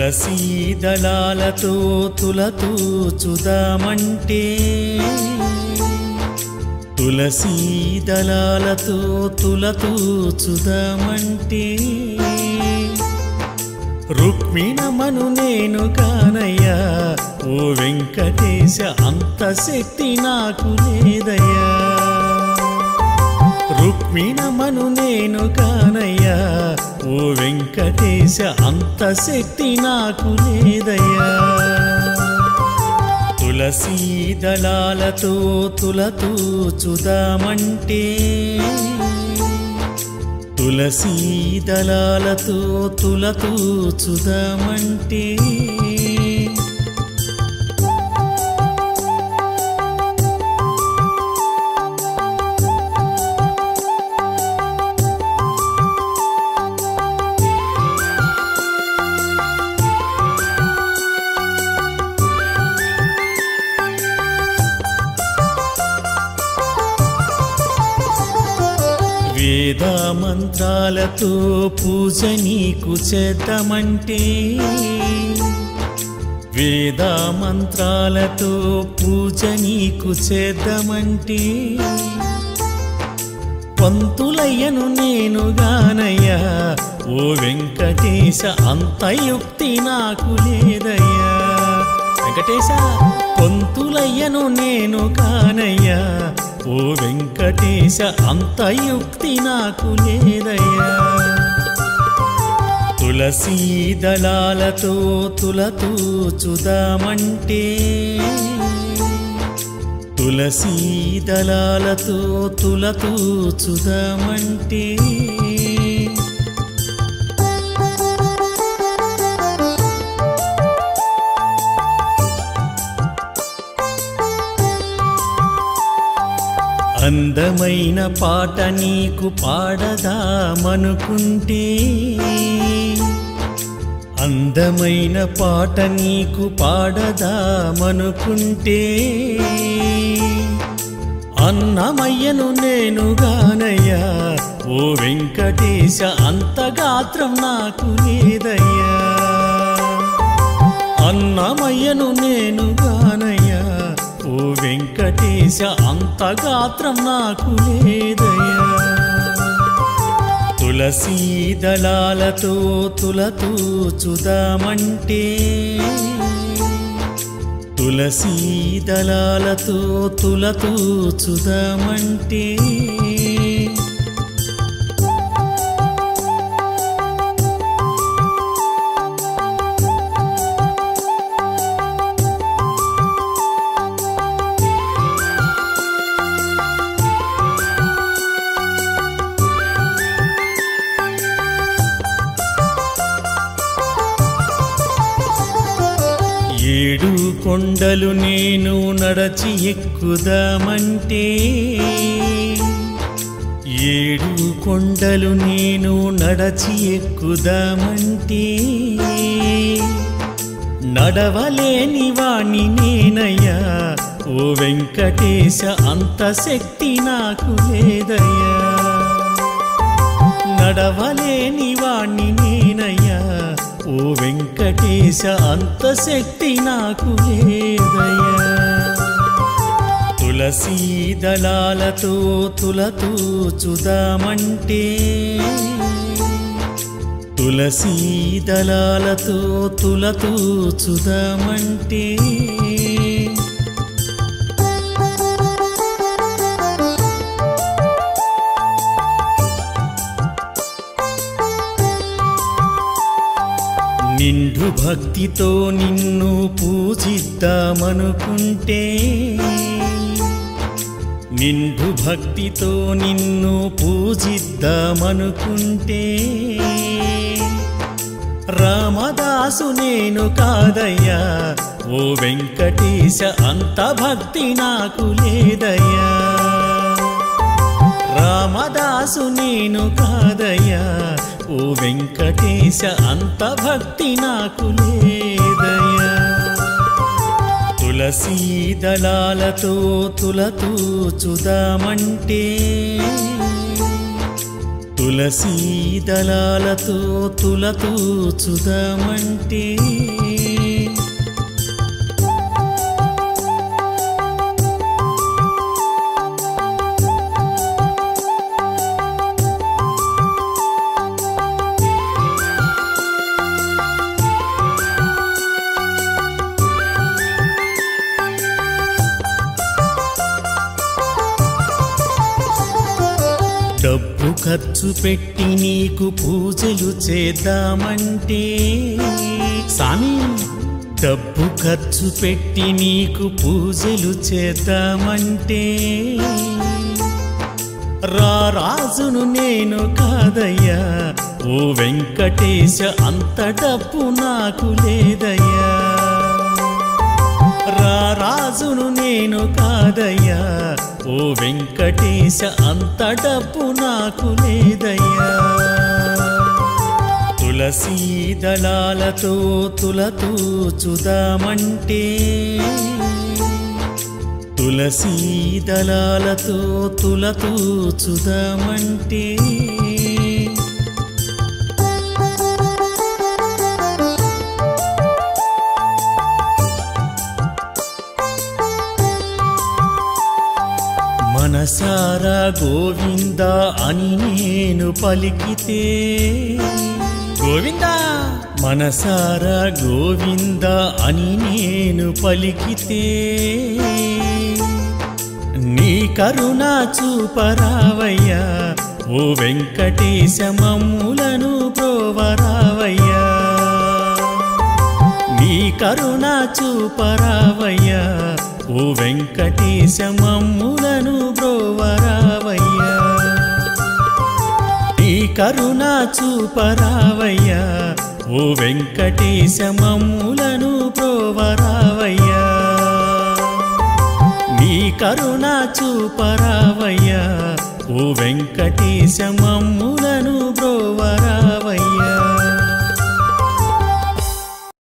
తులసీ దళాలతో తులతూచుదామంటే తులసీ దళాలతో తులతూచుదామంటే రుక్మిణమను నేను కానయ్యా ఓ వెంకటేశ అంత శక్తి నాకు లేదయ్యా రుక్మిణమను నేను కానయ్యా ఓ వెంకటేశ అంత శక్తి నాకు లేదయ్యా తులసీ దళాలతో తులతూచుదామంటే తులసీ దళాలతో తులతూచుదామంటే వేద మంత్రాలతో పూజ నీకు చేద్దామంటే వేద మంత్రాలతో పూజ నీకు చేద్దామంటే పంతులయ్యను నేను గానయ్యా ఓ వెంకటేశ అంత యుక్తి నాకు లేదయ్యా వెంకటేశ పంతులయ్యను నేను కానయ్యా ఓ వెంకటేశ అంత యుక్తి నాకు లేదయ్యా తులసీ దళాలతో తులతూచుదామంటే తులసీ దళాలతో తులతూచుదామంటే అందమైన పాట నీకు పాడదామనుకుంటే అందమైన పాట నీకు పాడదామనుకుంటే అన్నమయ్యను నేను గానయ్యా ఓ వెంకటేశ అంత గాత్రం నాకు లేదయ్యా అన్నమయ్యను నేను గానయ్యా ఓ వెంకటేశ అంత గాత్రం నాకు లేదయ్యా తులసీ దళాలతో తులతూచుదామంటే తులసీ దళాలతో తులతూచుదామంటే ఏడు కొండలు నేను నడచి ఎక్కుదామంటే ఏడు కొండలు నేను నడచి ఎక్కుదామంటే నడవలేని వాణ్ణి నేనయ్యా ఓ వెంకటేశ అంత శక్తి నాకు లేదయ్యా నడవలేని వాణ్ణి నేనయ్యా ఓ వెంకటేశ అంత శక్తి నాకు లేదయ్యా తులసీ దళాలతో తులతూచుదామంటే తులసీ దళాలతో తులతూచుదామంటే నిండు భక్తితో నిన్ను పూజిద్దామనుకుంటే నిండు భక్తితో నిన్ను పూజిద్దామనుకుంటే రామదాసు నేను కాదయ్యా ఓ వెంకటేశ అంత భక్తి నాకు లేదయ్యా రామదాసు నేను కాదయ్యా ఓ వెంకటేశ అంత భక్తి నాకు లేదయ్యా తులసీ దళాలతో తులతూచుదామంటే తులసీ దళాలతో తులతూచుదామంటే డబ్బు ఖర్చు పెట్టి నీకు పూజలు చేద్దామంటే సామి డబ్బు ఖర్చు పెట్టి నీకు పూజలు చేద్దామంటే రాజును నేను కాదయ్యా ఓ వెంకటేశ అంత డబ్బు నాకు లేదయ్యా రాజును నేను కాదయ్యా ఓ వెంకటేశ అంత డబ్బు నాకు లేదయ్యా తులసీ దళాలతో తులతూచుదామంటే తులసీ దళాలతో తులతూచుదామంటే మనసారా గోవింద అని నేను పలికితే గోవిందా మనసారా గోవింద అని నేను పలికితే నీ కరుణ చూపరావయ్యా ఓ వెంకటేశ మమ్ములను బ్రోవరావయ్యా నీ కరుణ చూపరావయ్యా ఓ వెంకటేశ మమ్ములను బ్రోవరావయ్యా నీ కరుణ చూపరావయ్యా ఓ వెంకటేశ మమ్ములను బ్రోవరావయ్యా నీ కరుణ చూపరావయ్యా ఓ వెంకటేశ మమ్ములను బ్రోవరావయ్యా